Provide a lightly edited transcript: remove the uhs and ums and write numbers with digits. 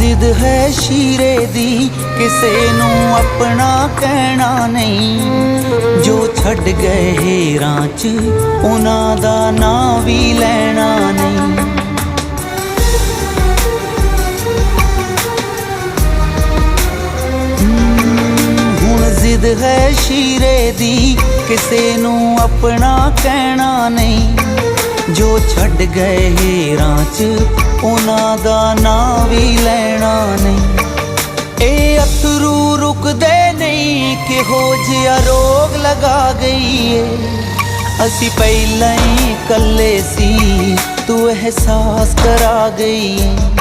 जिद है शीरे दी किसे नू अपना कहना नहीं। जो छड़ गए हेरां च उन्हां दा नां भी लैना नहीं। हुण जिद है शीरे दी किसे नू अपना कहना नहीं। जो छड़ गए हेरां च उन्हां दा नां भी लैना नहीं। ए अथरू रुकदे नहीं किहो जिहा रोग लगा गई है। असी पहला ही कल्ले सी तू एहसास करा गई है।